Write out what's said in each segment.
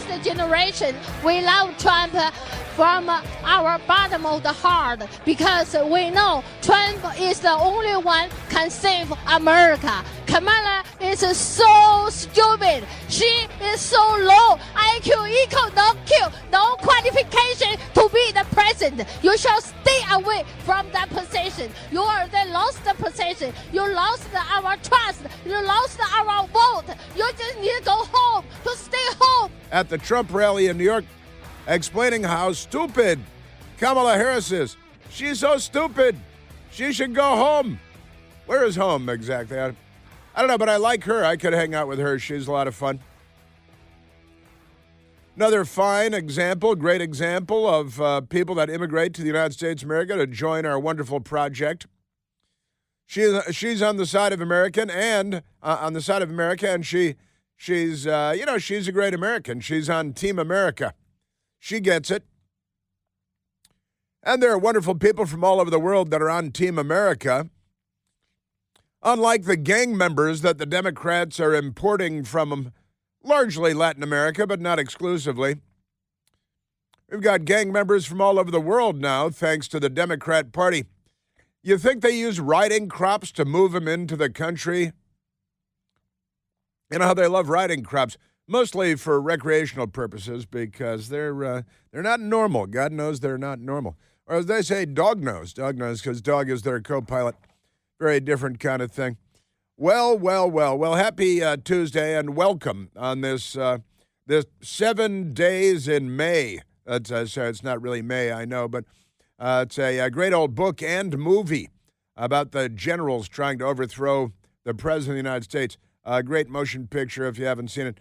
past generation, we love Trump from our bottom of the heart because we know Trump is the only one can save America. Kamala is so stupid. She is so low. IQ equal no Q, no qualification to be the president. You shall stay away from that position. You already lost the position. You lost our trust. You lost our vote. You just need to go home, to stay home. At the Trump rally in New York, explaining how stupid Kamala Harris is. She's so stupid. She should go home. Where is home exactly? I don't know, but I like her. I could hang out with her. She's a lot of fun. Another fine example, great example of people that immigrate to the United States of America to join our wonderful project. She's on the side of American and on the side of America, and she's a great American. She's on Team America. She gets it. And there are wonderful people from all over the world that are on Team America. Unlike the gang members that the Democrats are importing from largely Latin America, but not exclusively. We've got gang members from all over the world now, thanks to the Democrat Party. You think they use riding crops to move them into the country? You know how they love riding crops, mostly for recreational purposes because they're not normal. God knows they're not normal. Or as they say, dog nose. Dog nose because dog is their co-pilot. Very different kind of thing. Well, happy Tuesday and welcome on this 7 days in May. It's not really May, I know, but it's a great old book and movie about the generals trying to overthrow the President of the United States. A great motion picture if you haven't seen it.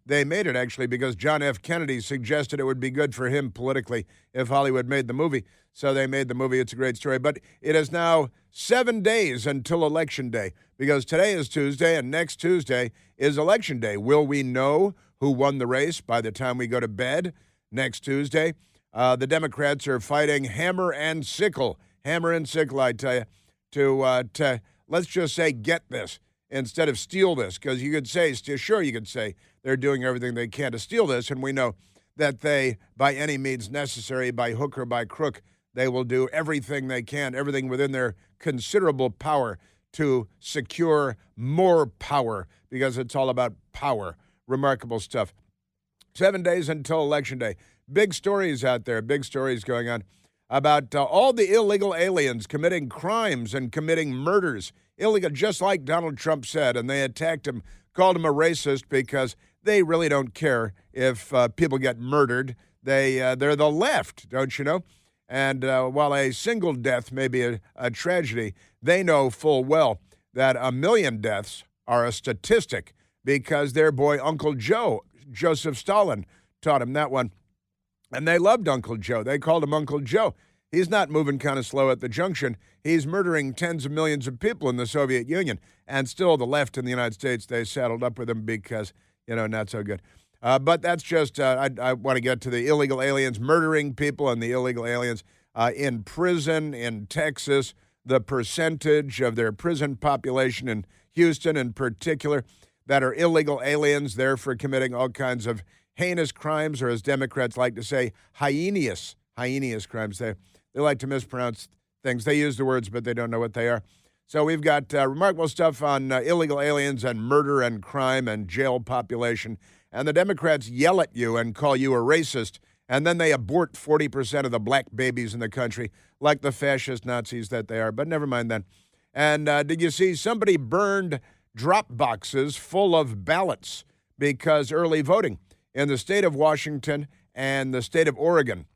They made it, actually, because John F. Kennedy suggested it would be good for him politically if Hollywood made the movie. So they made the movie. It's a great story. But it is now 7 days until Election Day, because today is Tuesday and next Tuesday is Election Day. Will we know who won the race by the time we go to bed next Tuesday? The Democrats are fighting hammer and sickle. Hammer and sickle, I tell you, to let's just say get this instead of steal this, because you could say they're doing everything they can to steal this, and we know that they, by any means necessary, by hook or by crook, they will do everything they can, everything within their considerable power to secure more power, because it's all about power. Remarkable stuff. 7 days until Election Day. Big stories out there, big stories going on about all the illegal aliens committing crimes and committing murders. Illegal, just like Donald Trump said, and they attacked him, called him a racist because they really don't care if people get murdered. They're the left, don't you know? And while a single death may be a tragedy, they know full well that 1 million deaths are a statistic because their boy Uncle Joe, Joseph Stalin, taught him that one. And they loved Uncle Joe. They called him Uncle Joe. He's not moving kind of slow at the junction. He's murdering tens of millions of people in the Soviet Union. And still the left in the United States, they saddled up with him because, not so good. But that's just, I want to get to the illegal aliens murdering people and the illegal aliens in prison in Texas, the percentage of their prison population in Houston in particular that are illegal aliens there for committing all kinds of heinous crimes, or as Democrats like to say, heinous crimes. They like to mispronounce things. They use the words, but they don't know what they are. So we've got remarkable stuff on illegal aliens and murder and crime and jail population. And the Democrats yell at you and call you a racist, and then they abort 40% of the black babies in the country, like the fascist Nazis that they are. But never mind then. And did you see somebody burned drop boxes full of ballots because early voting in the state of Washington and the state of Oregon?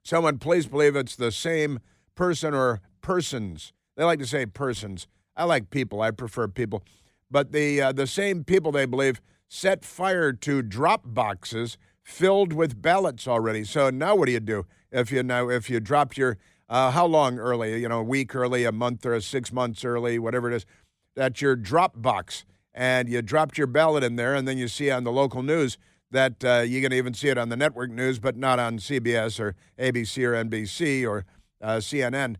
Someone please believe it's the same person or persons. They like to say persons. I like people. I prefer people. But the same people, they believe, set fire to drop boxes filled with ballots already. So now what do you do if you dropped your how long early? A week early, a month or 6 months early, whatever it is. That's your drop box, and you dropped your ballot in there, and then you see on the local news that you can even see it on the network news, but not on CBS or ABC or NBC or CNN.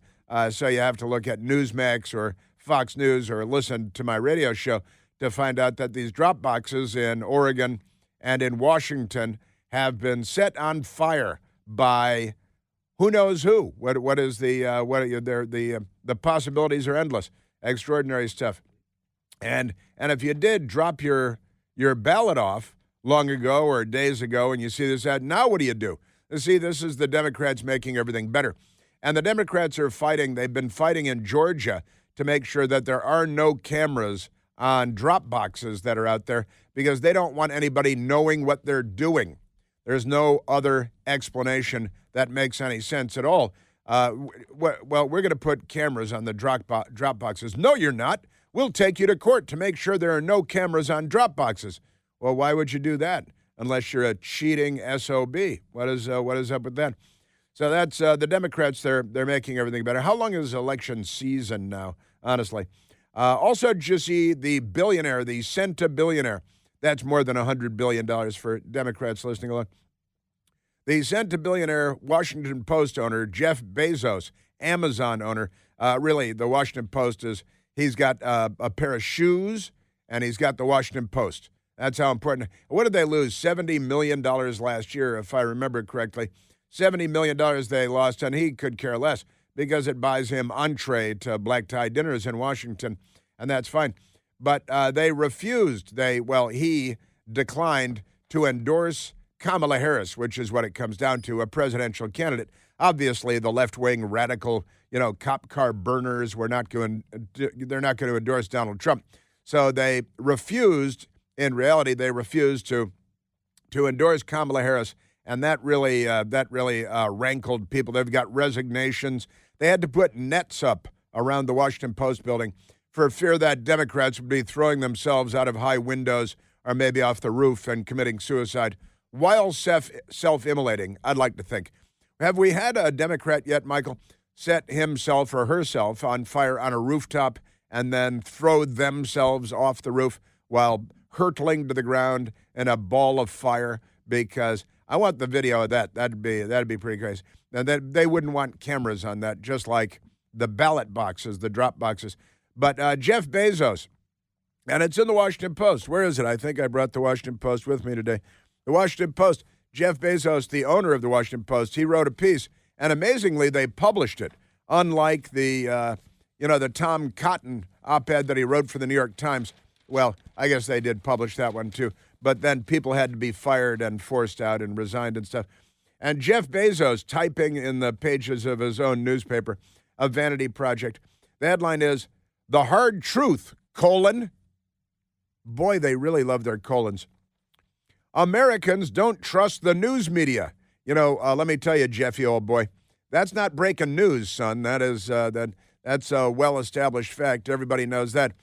So you have to look at Newsmax or Fox News or listen to my radio show to find out that these drop boxes in Oregon and in Washington have been set on fire by who knows who. What is the possibilities are endless. Extraordinary stuff. And if you did drop your ballot off long ago or days ago and you see this ad, now what do you do? See, this is the Democrats making everything better. And the Democrats are fighting. They've been fighting in Georgia to make sure that there are no cameras on drop boxes that are out there because they don't want anybody knowing what they're doing. There's no other explanation that makes any sense at all. Well, we're going to put cameras on the drop boxes. No, you're not. We'll take you to court to make sure there are no cameras on drop boxes. Well, why would you do that unless you're a cheating SOB? What is up with that? So that's the Democrats. They're making everything better. How long is election season now, honestly? Also, did you see the billionaire, the centibillionaire? That's more than $100 billion for Democrats listening along. The centibillionaire Washington Post owner, Jeff Bezos, Amazon owner, really, the Washington Post he's got a pair of shoes and he's got the Washington Post. That's how important. What did they lose? $70 million last year, if I remember correctly. $70 million they lost, and he could care less because it buys him entree to black tie dinners in Washington, and that's fine. But they refused. He declined to endorse Kamala Harris, which is what it comes down to, a presidential candidate. Obviously, the left-wing radical, cop car burners they're not going to endorse Donald Trump. So they refused. In reality, they refused to endorse Kamala Harris. And that really rankled people. They've got resignations. They had to put nets up around the Washington Post building for fear that Democrats would be throwing themselves out of high windows or maybe off the roof and committing suicide while self-immolating, I'd like to think. Have we had a Democrat yet, Michael, set himself or herself on fire on a rooftop and then throw themselves off the roof while hurtling to the ground in a ball of fire? Because I want the video of that. That'd be pretty crazy. And they wouldn't want cameras on that, just like the ballot boxes, the drop boxes. But Jeff Bezos, and it's in the Washington Post. Where is it? I think I brought the Washington Post with me today. The Washington Post. Jeff Bezos, the owner of the Washington Post, he wrote a piece, and amazingly, they published it. Unlike the Tom Cotton op-ed that he wrote for the New York Times. Well, I guess they did publish that one too. But then people had to be fired and forced out and resigned and stuff. And Jeff Bezos typing in the pages of his own newspaper, a vanity project. The headline is, "The Hard Truth, : Boy, they really love their colons. Americans don't trust the news media." Let me tell you, Jeffy, old boy, that's not breaking news, son. That's a well-established fact. Everybody knows that.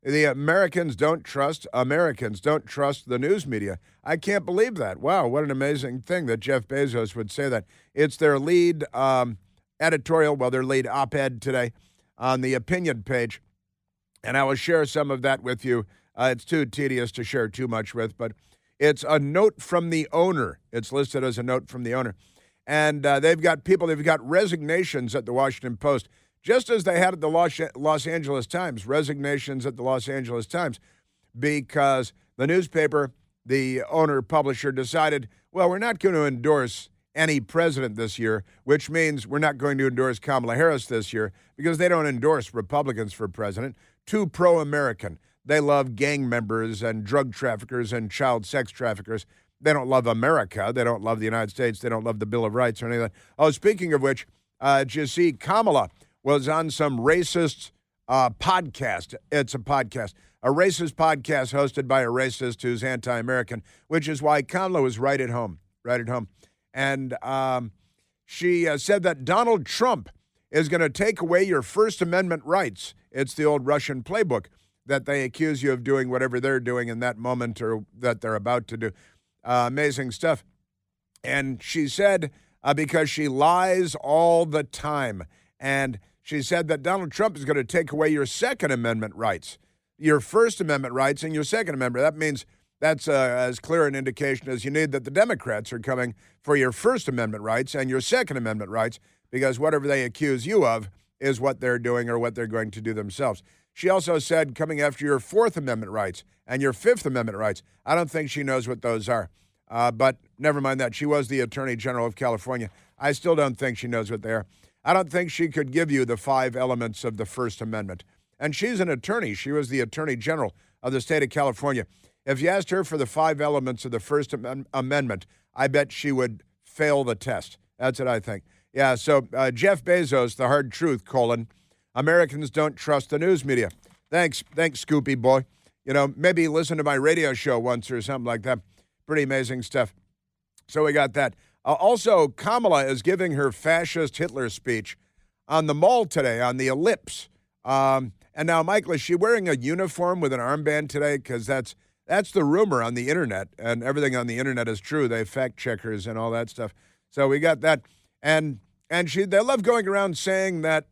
The Americans don't trust the news media. I can't believe that. Wow, what an amazing thing that Jeff Bezos would say that. It's their lead editorial, their lead op-ed today on the opinion page. And I will share some of that with you. It's too tedious to share too much with, but it's a note from the owner. It's listed as a note from the owner. And they've got resignations at the Washington Post. Just as they had at the Los Angeles Times, resignations at the Los Angeles Times, because the newspaper, the owner, publisher decided, we're not going to endorse any president this year, which means we're not going to endorse Kamala Harris this year because they don't endorse Republicans for president. Too pro-American. They love gang members and drug traffickers and child sex traffickers. They don't love America. They don't love the United States. They don't love the Bill of Rights or anything like that. Oh, speaking of which, did you see Kamala was on some racist podcast. It's a podcast, a racist podcast hosted by a racist who's anti-American, which is why Kamala was right at home. And she said that Donald Trump is going to take away your First Amendment rights. It's the old Russian playbook that they accuse you of doing whatever they're doing in that moment or that they're about to do. Amazing stuff. And she said, because she lies all the time, and she said that Donald Trump is going to take away your Second Amendment rights, your First Amendment rights, and your Second Amendment. That means that's as clear an indication as you need that the Democrats are coming for your First Amendment rights and your Second Amendment rights, because whatever they accuse you of is what they're doing or what they're going to do themselves. she also said coming after your Fourth Amendment rights and your Fifth Amendment rights. I don't think she knows what those are. But never mind that. She was the Attorney General of California. I still don't think she knows what they are. I don't think she could give you the 5 elements of the First Amendment. And she's an attorney. She was the Attorney General of the state of California. If you asked her for the 5 elements of the First Amendment, I bet she would fail the test. That's what I think. Yeah, so Jeff Bezos, the hard truth, Americans don't trust the news media. Thanks, Scoopy boy. Maybe listen to my radio show once or something like that. Pretty amazing stuff. So we got that. Also, Kamala is giving her fascist Hitler speech on the mall today, on the Ellipse. And now, Michael, is she wearing a uniform with an armband today? Because that's the rumor on the internet, and everything on the internet is true. They fact checkers and all that stuff. So we got that. And they love going around saying that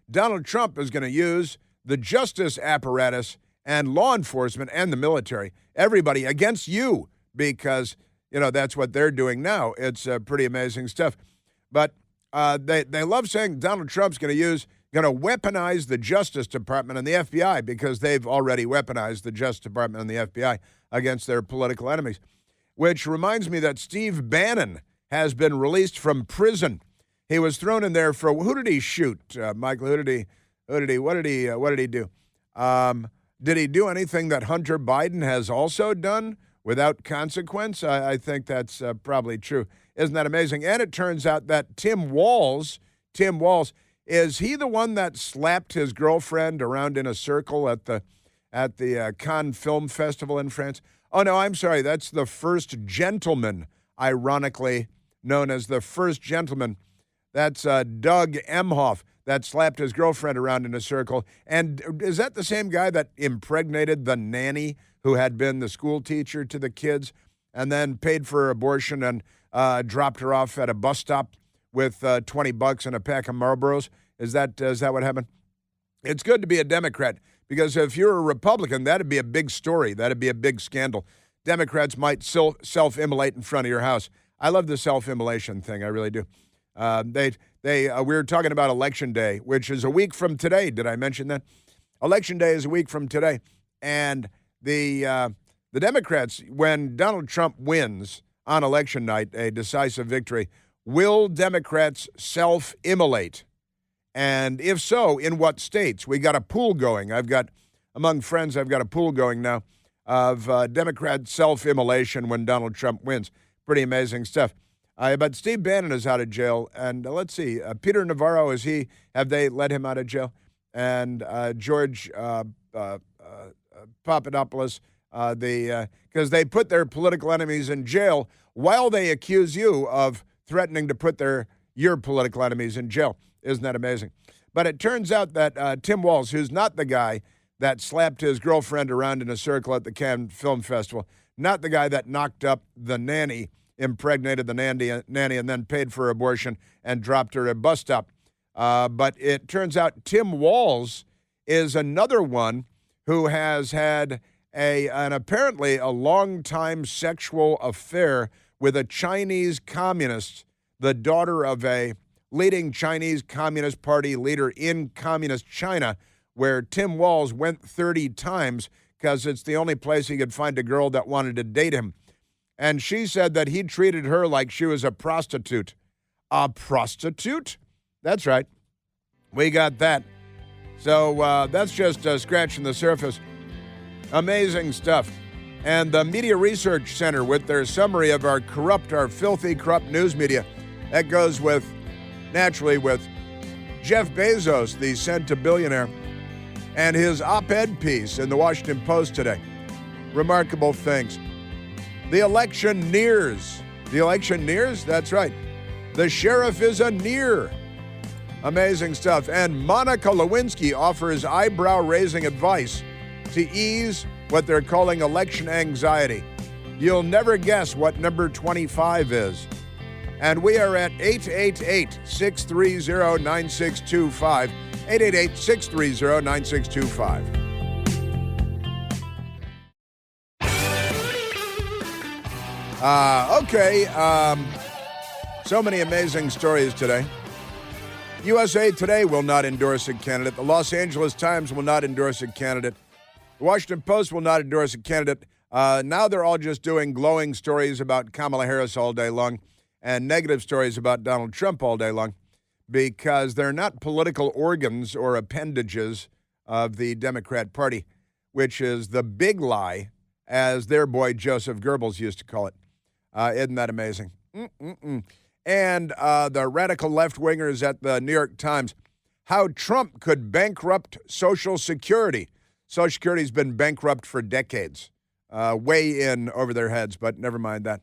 Donald Trump is going to use the justice apparatus and law enforcement and the military, everybody against you, because that's what they're doing now. It's pretty amazing stuff. But they love saying Donald Trump's going to weaponize the Justice Department and the FBI, because they've already weaponized the Justice Department and the FBI against their political enemies. Which reminds me that Steve Bannon has been released from prison. He was thrown in there for, who did he shoot, Michael? What did he do? Did he do anything that Hunter Biden has also done without consequence? I think that's probably true. Isn't that amazing? And it turns out that Tim Walz, is he the one that slapped his girlfriend around in a circle at the Cannes Film Festival in France? Oh, no, I'm sorry. That's the First Gentleman, ironically known as the First Gentleman. That's Doug Emhoff that slapped his girlfriend around in a circle. And is that the same guy that impregnated the nanny who had been the school teacher to the kids and then paid for her abortion and dropped her off at a bus stop with $20 and a pack of Marlboros? Is that what happened? It's good to be a Democrat, because if you're a Republican, that'd be a big story. That'd be a big scandal. Democrats might self-immolate in front of your house. I love the self-immolation thing. I really do. We were talking about Election Day, which is a week from today. Did I mention that? Election Day is a week from today. And the Democrats, when Donald Trump wins on election night, a decisive victory, will Democrats self-immolate? And if so, in what states? We got a pool going. Among friends, I've got a pool going now of Democrat self-immolation when Donald Trump wins. Pretty amazing stuff. But Steve Bannon is out of jail. And let's see, Peter Navarro, have they let him out of jail? And George Papadopoulos, because they put their political enemies in jail while they accuse you of threatening to put your political enemies in jail. Isn't that amazing? But it turns out that Tim Walz, who's not the guy that slapped his girlfriend around in a circle at the Cannes Film Festival, not the guy that knocked up the nanny, impregnated the nanny and then paid for her abortion and dropped her at a bus stop. But it turns out Tim Walz is another one who has had apparently a long-time sexual affair with a Chinese communist, the daughter of a leading Chinese Communist Party leader in communist China, where Tim Walz went 30 times because it's the only place he could find a girl that wanted to date him. And she said that he treated her like she was a prostitute. A prostitute? That's right. We got that. So that's just scratching the surface. Amazing stuff. And the Media Research Center with their summary of our filthy, corrupt news media. That goes naturally with Jeff Bezos, the centibillionaire, and his op-ed piece in the Washington Post today. Remarkable things. The election nears. The election nears? That's right. The sheriff is a near. Amazing stuff. And Monica Lewinsky offers eyebrow-raising advice to ease what they're calling election anxiety. You'll never guess what number 25 is. And we are at 888-630-9625. 888-630-9625. Okay. So many amazing stories today. USA Today will not endorse a candidate. The Los Angeles Times will not endorse a candidate. The Washington Post will not endorse a candidate. Now they're all just doing glowing stories about Kamala Harris all day long and negative stories about Donald Trump all day long because they're not political organs or appendages of the Democrat Party, which is the big lie, as their boy Joseph Goebbels used to call it. Isn't that amazing? And the radical left-wingers at the New York Times, how Trump could bankrupt Social Security. Social Security's been bankrupt for decades, way in over their heads, but never mind that.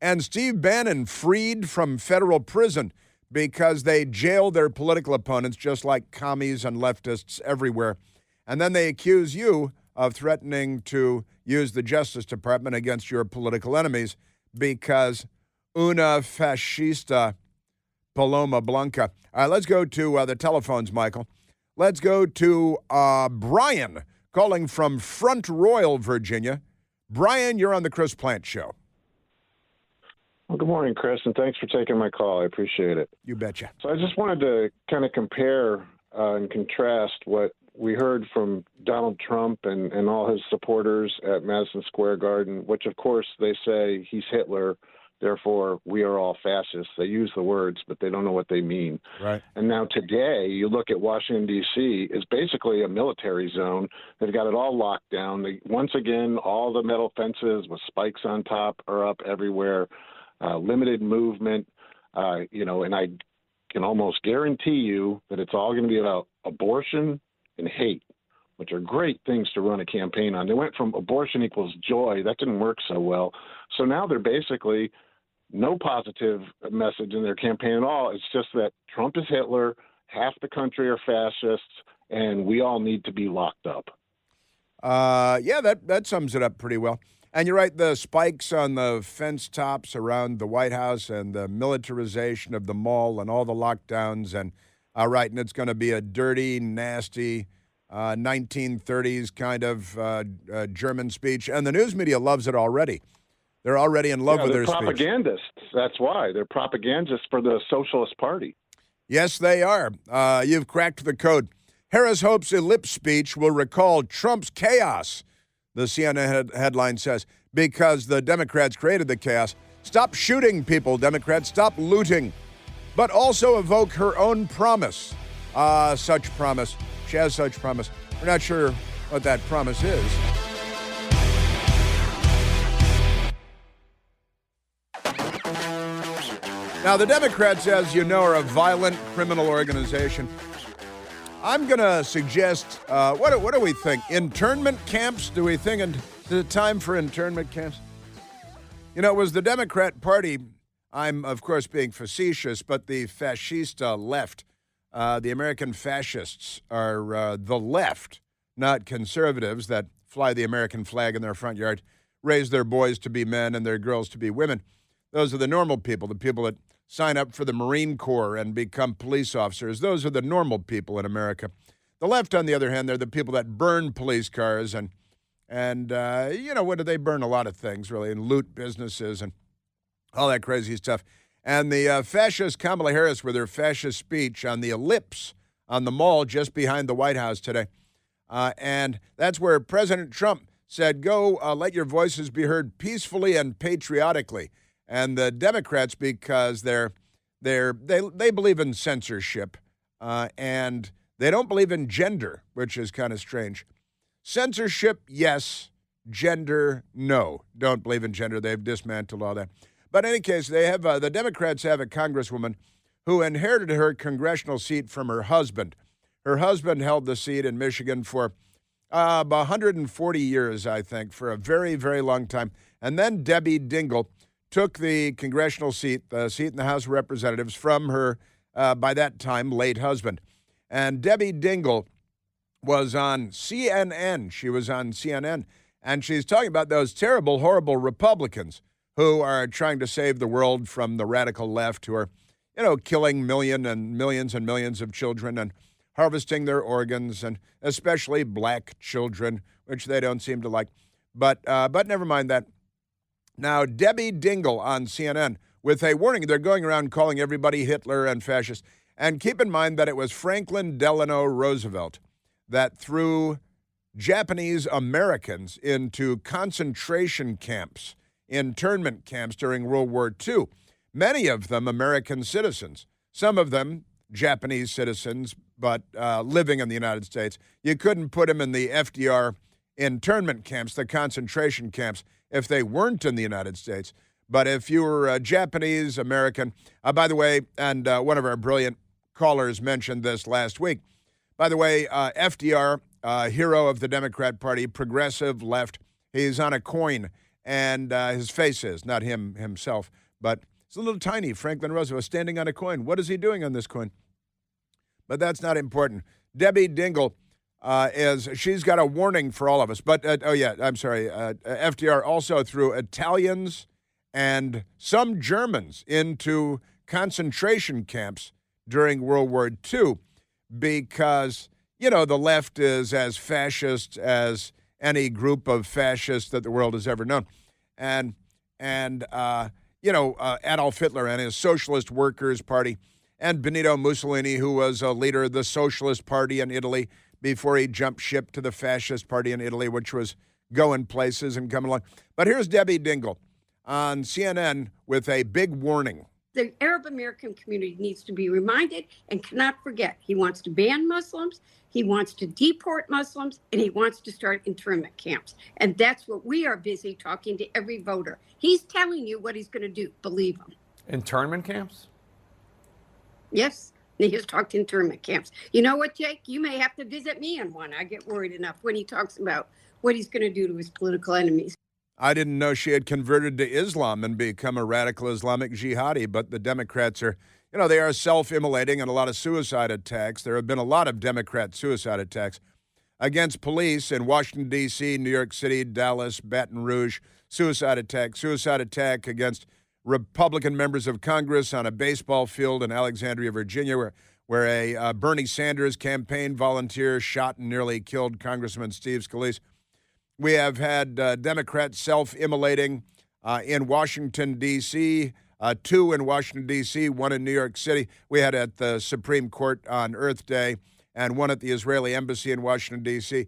And Steve Bannon freed from federal prison because they jail their political opponents just like commies and leftists everywhere. And then they accuse you of threatening to use the Justice Department against your political enemies because una fascista Paloma Blanca. All right, let's go to the telephones, Michael. Let's go to Brian calling from Front Royal, Virginia. Brian, you're on the Chris Plant Show. Well, good morning, Chris, and thanks for taking my call. I appreciate it. You betcha. So I just wanted to kind of compare and contrast what we heard from Donald Trump and all his supporters at Madison Square Garden, which, of course, they say he's Hitler, therefore we are all fascists. They use the words, but they don't know what they mean. Right. And now today, you look at Washington, D.C., is basically a military zone. They've got it all locked down. Once again, all the metal fences with spikes on top are up everywhere. Limited movement, and I can almost guarantee you that it's all going to be about abortion and hate, which are great things to run a campaign on. They went from abortion equals joy. That didn't work so well. So now they're basically no positive message in their campaign at all. It's just that Trump is Hitler, half the country are fascists, and we all need to be locked up. Yeah, that sums it up pretty well. And you're right, the spikes on the fence tops around the White House and the militarization of the mall and all the lockdowns. And right, and it's going to be a dirty, nasty 1930s kind of German speech. And the news media loves it already. They're already in love with their speech. They're propagandists. That's why. They're propagandists for the Socialist Party. Yes, they are. You've cracked the code. Harris hopes ellipse speech will recall Trump's chaos. The CNN headline says, because the Democrats created the chaos. Stop shooting people, Democrats. Stop looting. But also evoke her own promise. Such promise. She has such promise. We're not sure what that promise is. Now, the Democrats, as you know, are a violent criminal organization. I'm going to suggest, what do we think? Internment camps? Do we think is it time for internment camps? You know, it was the Democrat Party. I'm, of course, being facetious, but the fascista left, the American fascists are the left, not conservatives that fly the American flag in their front yard, raise their boys to be men and their girls to be women. Those are the normal people, the people that sign up for the Marine Corps and become police officers. Those are the normal people in America. The left, on the other hand, they're the people that burn police cars and what do they burn? A lot of things, really, and loot businesses and all that crazy stuff. And the fascist Kamala Harris with her fascist speech on the ellipse on the mall just behind the White House today. And that's where President Trump said, go let your voices be heard peacefully and patriotically. And the Democrats, because they believe in censorship, and they don't believe in gender, which is kind of strange. Censorship, yes. Gender, no. Don't believe in gender. They've dismantled all that. But in any case, they have the Democrats have a congresswoman who inherited her congressional seat from her husband. Her husband held the seat in Michigan for about 140 years, I think, for a very, very long time. And then Debbie Dingell took the congressional seat, the seat in the House of Representatives, from her, by that time, late husband. And Debbie Dingell was on CNN. She was on CNN, and she's talking about those terrible, horrible Republicans who are trying to save the world from the radical left, who are, killing millions and millions of children and harvesting their organs, and especially black children, which they don't seem to like. But never mind that. Now, Debbie Dingell on CNN with a warning. They're going around calling everybody Hitler and fascist. And keep in mind that it was Franklin Delano Roosevelt that threw Japanese Americans into concentration camps, internment camps during World War II. Many of them American citizens, some of them Japanese citizens, but living in the United States. You couldn't put them in the FDR internment camps, the concentration camps, if they weren't in the United States. But if you were a Japanese American, by the way, and one of our brilliant callers mentioned this last week. By the way, FDR, hero of the Democrat Party, progressive left, he's on a coin, and his face is, not him himself, but it's a little tiny Franklin Roosevelt standing on a coin. What is he doing on this coin? But that's not important. Debbie Dingell she's got a warning for all of us. But, FDR also threw Italians and some Germans into concentration camps during World War II because, the left is as fascist as any group of fascists that the world has ever known. And Adolf Hitler and his Socialist Workers' Party, and Benito Mussolini, who was a leader of the Socialist Party in Italy before he jumped ship to the Fascist Party in Italy, which was going places and coming along. But here's Debbie Dingell on CNN with a big warning. The Arab American community needs to be reminded and cannot forget. He wants to ban Muslims, he wants to deport Muslims, and he wants to start internment camps. And that's what we are busy talking to every voter. He's telling you what he's going to do. Believe him. Internment camps? Yes, he has talked internment camps. You know what, Jake? You may have to visit me in one. I get worried enough when he talks about what he's going to do to his political enemies. I didn't know she had converted to Islam and become a radical Islamic jihadi, but the Democrats are, they are self-immolating and a lot of suicide attacks. There have been a lot of Democrat suicide attacks against police in Washington, D.C., New York City, Dallas, Baton Rouge, suicide attack against Republican members of Congress on a baseball field in Alexandria, Virginia, where a Bernie Sanders campaign volunteer shot and nearly killed Congressman Steve Scalise. We have had Democrats self-immolating in Washington, D.C., 2 in Washington, D.C., 1 in New York City. We had at the Supreme Court on Earth Day and 1 at the Israeli Embassy in Washington, D.C.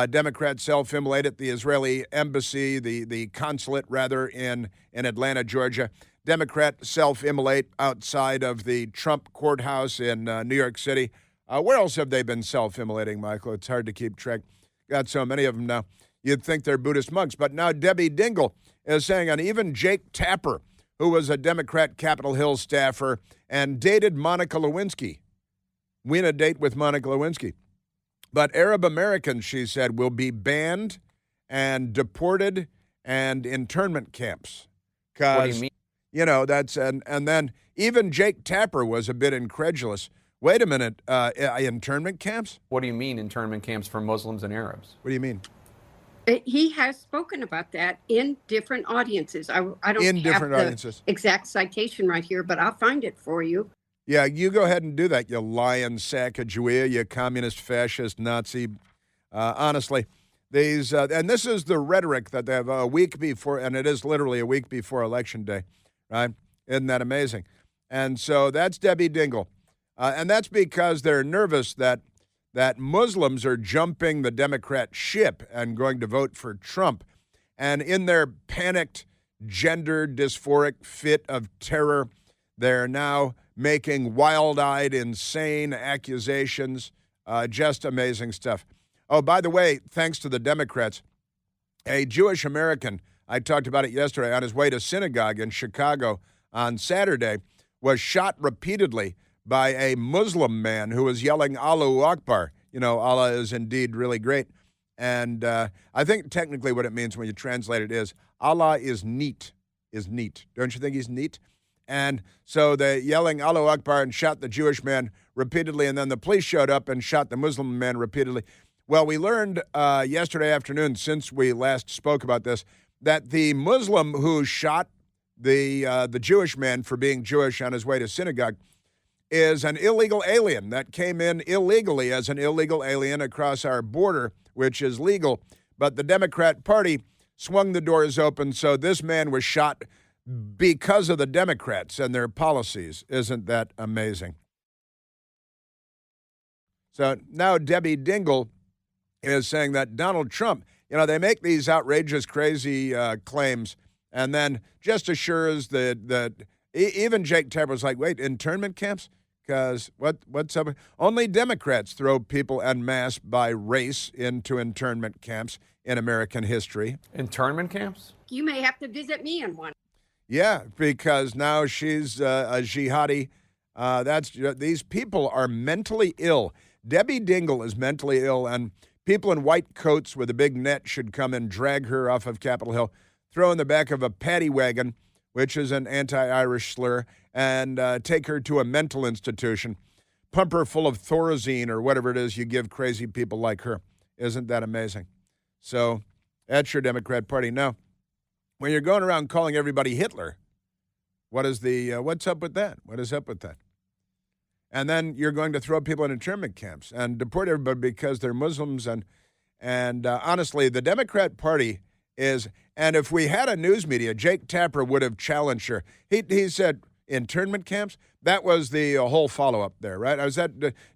Democrats self-immolate at the Israeli Embassy, the consulate, rather, in Atlanta, Georgia. Democrat self-immolate outside of the Trump courthouse in New York City. Where else have they been self-immolating, Michael? It's hard to keep track. Got so many of them now. You'd think they're Buddhist monks. But now Debbie Dingell is saying, and even Jake Tapper, who was a Democrat Capitol Hill staffer and dated Monica Lewinsky, win a date with Monica Lewinsky. But Arab Americans, she said, will be banned and deported and internment camps. What do you mean? That's, and then even Jake Tapper was a bit incredulous. Wait a minute, internment camps? What do you mean internment camps for Muslims and Arabs? What do you mean? He has spoken about that in different audiences. I don't in have different the audiences. exact citation right here, but I'll find it for you. Yeah, you go ahead and do that, you lying Sacagawea, you communist, fascist, Nazi. Honestly, these and this is the rhetoric that they have a week before, and it is literally a week before Election Day, right? Isn't that amazing? And so that's Debbie Dingell. And that's because they're nervous that Muslims are jumping the Democrat ship and going to vote for Trump. And in their panicked, gender dysphoric fit of terror, they're now making wild-eyed, insane accusations. Just amazing stuff. Oh, by the way, thanks to the Democrats, a Jewish American, I talked about it yesterday, on his way to synagogue in Chicago on Saturday, was shot repeatedly by a Muslim man who was yelling Allahu Akbar. Allah is indeed really great. And I think technically what it means when you translate it is Allah is neat. Don't you think he's neat? And so they yelling Allahu Akbar and shot the Jewish man repeatedly, and then the police showed up and shot the Muslim man repeatedly. Well, we learned yesterday afternoon, since we last spoke about this, that the Muslim who shot the Jewish man for being Jewish on his way to synagogue is an illegal alien that came in illegally as an illegal alien across our border, which is legal. But the Democrat Party swung the doors open, so this man was shot because of the Democrats and their policies. Isn't that amazing? So now Debbie Dingell is saying that Donald Trump, they make these outrageous, crazy claims, and then just assures that even Jake Tapper was like, wait, internment camps? Because what's up? Only Democrats throw people en masse by race into internment camps in American history. Internment camps? You may have to visit me in one. Yeah, because now she's a jihadi. These people are mentally ill. Debbie Dingell is mentally ill, and people in white coats with a big net should come and drag her off of Capitol Hill, throw in the back of a paddy wagon, which is an anti-Irish slur, and take her to a mental institution, pump her full of Thorazine or whatever it is you give crazy people like her. Isn't that amazing? So that's your Democrat Party. Now, when you're going around calling everybody Hitler, what's up with that? What is up with that? And then you're going to throw people in internment camps and deport everybody because they're Muslims. And honestly, the Democrat Party is, and if we had a news media, Jake Tapper would have challenged her. He said, internment camps? That was the whole follow-up there, right?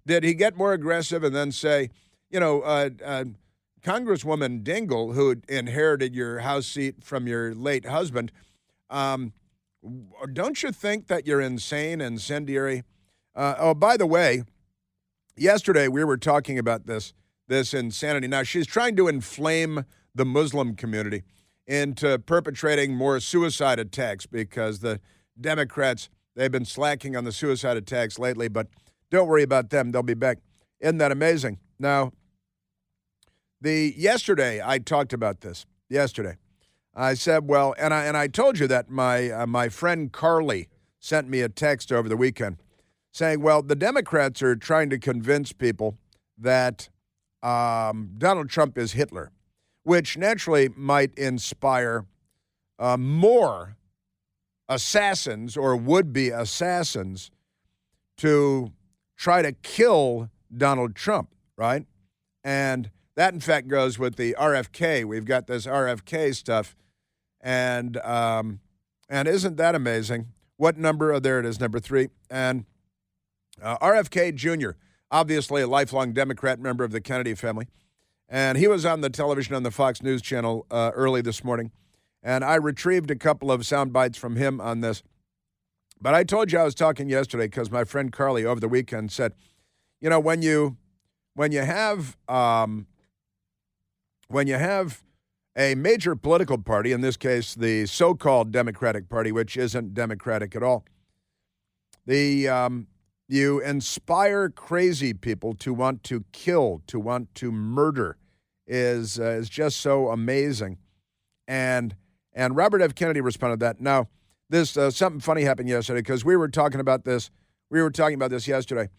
Did he get more aggressive and then say, Congresswoman Dingell, who inherited your House seat from your late husband, don't you think that you're insane, incendiary? By the way, yesterday we were talking about this insanity. Now, she's trying to inflame the Muslim community into perpetrating more suicide attacks because the Democrats, they've been slacking on the suicide attacks lately, but don't worry about them. They'll be back. Isn't that amazing? Now, yesterday I talked about this. Yesterday, I said, well, and I told you that my friend Carly sent me a text over the weekend saying, well, the Democrats are trying to convince people that Donald Trump is Hitler, which naturally might inspire more assassins or would-be assassins to try to kill Donald Trump, right? And that, in fact, goes with the RFK. We've got this RFK stuff, and isn't that amazing? What number? Oh, there it is, number 3. And RFK Jr., obviously a lifelong Democrat member of the Kennedy family, and he was on the television on the Fox News channel early this morning, and I retrieved a couple of sound bites from him on this. But I told you I was talking yesterday because my friend Carly over the weekend said, when you have a major political party, in this case the so-called Democratic Party, which isn't democratic at all, you inspire crazy people to want to kill, to want to murder, is just so amazing. And Robert F. Kennedy responded to that. Now, this something funny happened yesterday because we were talking about this. We were talking about this yesterday,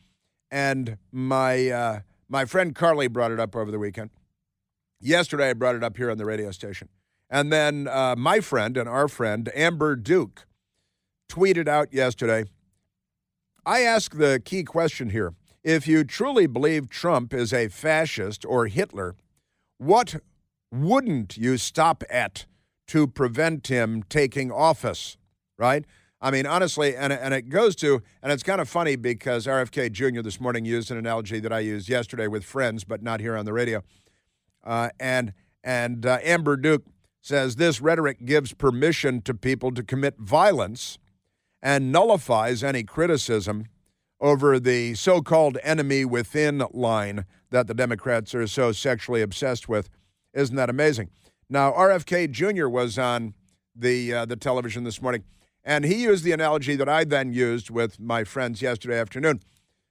and my friend Carly brought it up over the weekend. Yesterday, I brought it up here on the radio station, and then my friend and our friend Amber Duke tweeted out yesterday. I ask the key question here: if you truly believe Trump is a fascist or Hitler, what wouldn't you stop at to prevent him taking office, right? I mean, honestly, and it goes to, and it's kind of funny because RFK Jr. this morning used an analogy that I used yesterday with friends, but not here on the radio. And Amber Duke says this rhetoric gives permission to people to commit violence and nullifies any criticism over the so-called enemy within line that the Democrats are so sexually obsessed with. Isn't that amazing? Now, RFK Jr. was on the television this morning, and he used the analogy that I then used with my friends yesterday afternoon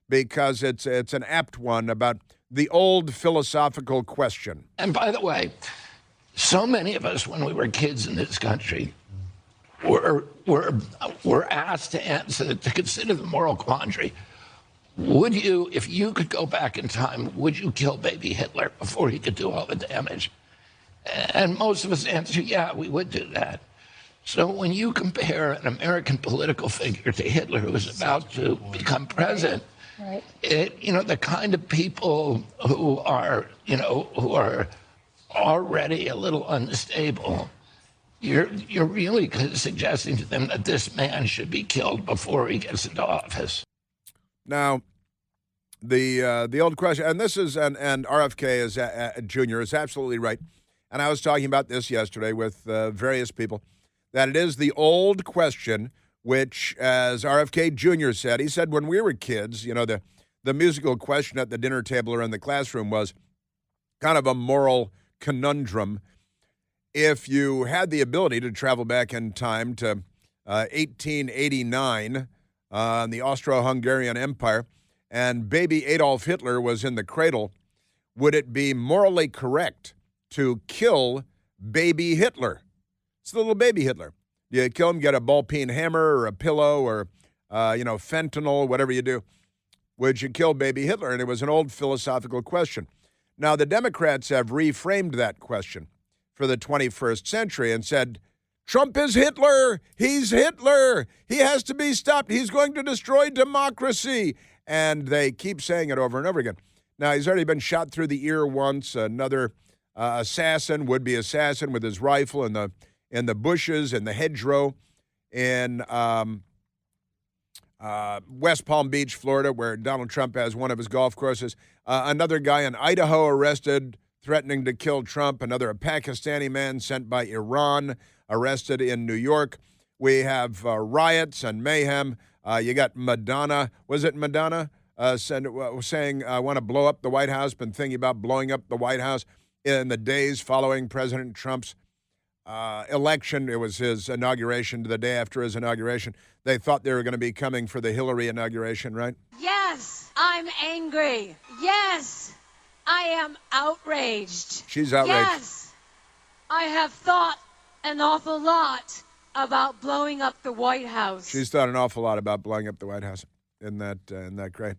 because it's an apt one about the old philosophical question. And by the way, so many of us, when we were kids in this country, were asked to consider the moral quandary. Would you, if you could go back in time, would you kill baby Hitler before he could do all the damage? And most of us answer, yeah, we would do that. So when you compare an American political figure to Hitler who is about to become president, right. The kind of people who are already a little unstable, you're really suggesting to them that this man should be killed before he gets into office. Now, The old question, and this is and RFK is Jr. is absolutely right. And I was talking about this yesterday with various people, that it is the old question, which, as RFK Jr. said, he said when we were kids, you know, the musical question at the dinner table or in the classroom was kind of a moral conundrum. If you had the ability to travel back in time to 1889 in the Austro-Hungarian Empire, and baby Adolf Hitler was in the cradle, would it be morally correct to kill baby Hitler? It's the little baby Hitler. You kill him, get a ball-peen hammer or a pillow or, fentanyl, whatever you do. Would you kill baby Hitler? And it was an old philosophical question. Now, the Democrats have reframed that question for the 21st century and said, Trump is Hitler. He's Hitler. He has to be stopped. He's going to destroy democracy. And they keep saying it over and over again. Now, he's already been shot through the ear once. Another would-be assassin with his rifle in the bushes, in the hedgerow in West Palm Beach, Florida, where Donald Trump has one of his golf courses. Another guy in Idaho arrested, threatening to kill Trump. A Pakistani man sent by Iran arrested in New York. We have riots and mayhem. You got Madonna. Was it Madonna saying, I want to blow up the White House, been thinking about blowing up the White House in the days following President Trump's election. It was his inauguration, the day after his inauguration. They thought they were going to be coming for the Hillary inauguration, right? Yes, I'm angry. Yes, I am outraged. She's outraged. Yes, I have thought an awful lot about blowing up the White House. She's thought an awful lot about blowing up the White House. Isn't that great?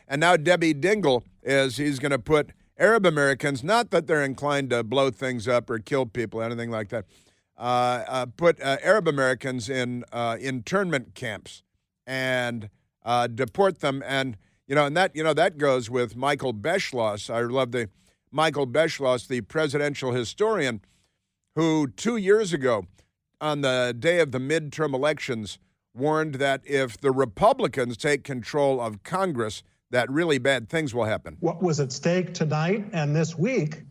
And now Debbie Dingell he's going to put Arab Americans, not that they're inclined to blow things up or kill people, anything like that, put Arab Americans in internment camps and deport them. And that goes with Michael Beschloss. I love Michael Beschloss, the presidential historian, who 2 years ago, on the day of the midterm elections, warned that if the Republicans take control of Congress, that really bad things will happen. What was at stake tonight and this week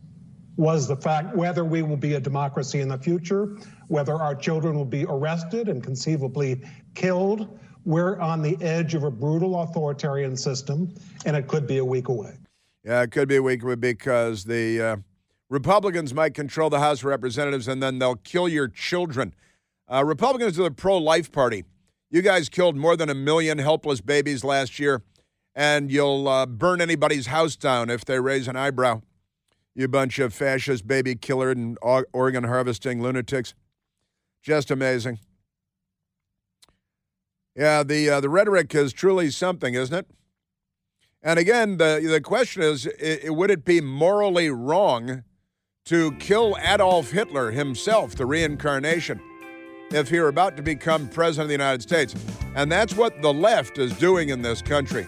was the fact whether we will be a democracy in the future, whether our children will be arrested and conceivably killed. We're on the edge of a brutal authoritarian system, and it could be a week away. Yeah, it could be a week away because the Republicans might control the House of Representatives, and then they'll kill your children. Republicans are the pro-life party. You guys killed more than 1 million helpless babies last year, and you'll burn anybody's house down if they raise an eyebrow. You bunch of fascist baby killer and organ harvesting lunatics. Just amazing. Yeah, the rhetoric is truly something, isn't it? And again, the question is, would it be morally wrong to kill Adolf Hitler himself, the reincarnation, if he were about to become president of the United States? And that's what the left is doing in this country.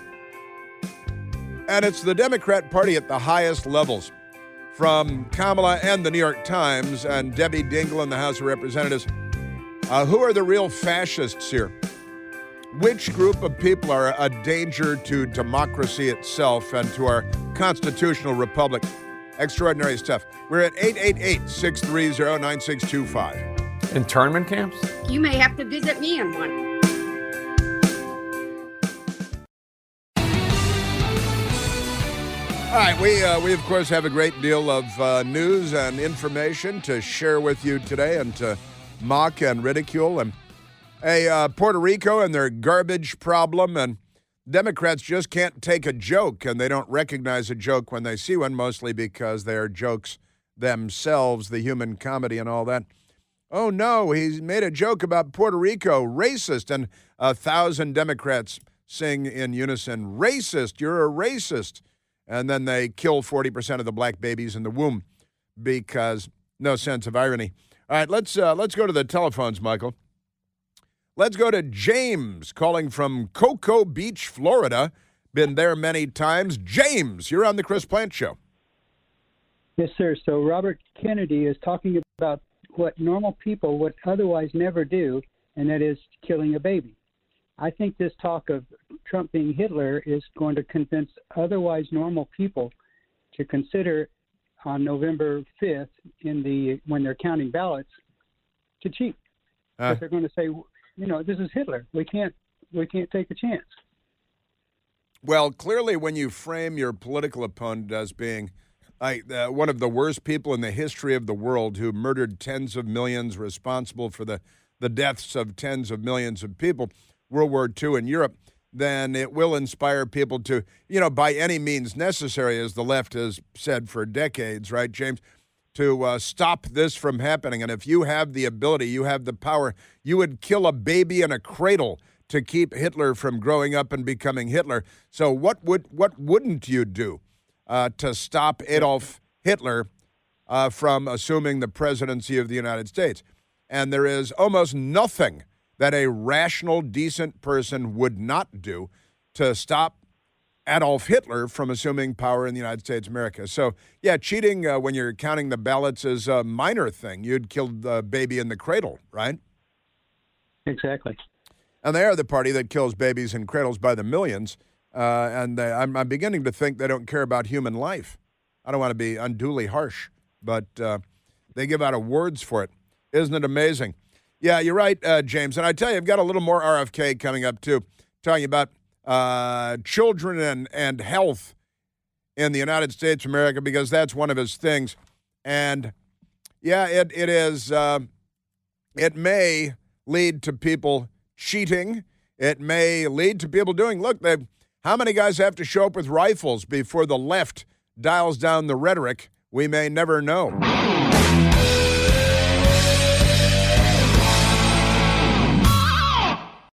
And it's the Democrat Party at the highest levels, from Kamala and the New York Times and Debbie Dingell in the House of Representatives. Who are the real fascists here? Which group of people are a danger to democracy itself and to our constitutional republic? Extraordinary stuff. We're at 888-630-9625. Internment camps? You may have to visit me in one. All right, we of course have a great deal of news and information to share with you today and to mock and ridicule. And Puerto Rico and their garbage problem, and Democrats just can't take a joke, and they don't recognize a joke when they see one, mostly because they are jokes themselves, the human comedy and all that. Oh no, he made a joke about Puerto Rico, racist, and 1,000 Democrats sing in unison, racist, you're a racist. And then they kill 40% of the black babies in the womb because no sense of irony. All right, let's go to the telephones, Michael. Let's go to James calling from Cocoa Beach, Florida. Been there many times. James, you're on the Chris Plant Show. Yes, sir. So Robert Kennedy is talking about what normal people would otherwise never do, and that is killing a baby. I think this talk of Trump being Hitler is going to convince otherwise normal people to consider on November 5th when they're counting ballots to cheat. Because they're going to say, this is Hitler. We can't take a chance. Well, clearly when you frame your political opponent as being one of the worst people in the history of the world who murdered tens of millions, responsible for the deaths of tens of millions of people, World War II in Europe, then it will inspire people to, by any means necessary, as the left has said for decades, right, James, to stop this from happening. And if you have the ability, you have the power, you would kill a baby in a cradle to keep Hitler from growing up and becoming Hitler. So what wouldn't you do to stop Adolf Hitler from assuming the presidency of the United States? And there is almost nothing that a rational, decent person would not do to stop Adolf Hitler from assuming power in the United States of America. So, yeah, cheating when you're counting the ballots is a minor thing. You'd kill the baby in the cradle, right? Exactly. And they are the party that kills babies in cradles by the millions. I'm beginning to think they don't care about human life. I don't want to be unduly harsh, but they give out awards for it. Isn't it amazing? Yeah, you're right, James. And I tell you, I've got a little more RFK coming up, too, talking about children and health in the United States of America, because that's one of his things. And, yeah, it is. It may lead to people cheating. It may lead to people doing, look, how many guys have to show up with rifles before the left dials down the rhetoric? We may never know.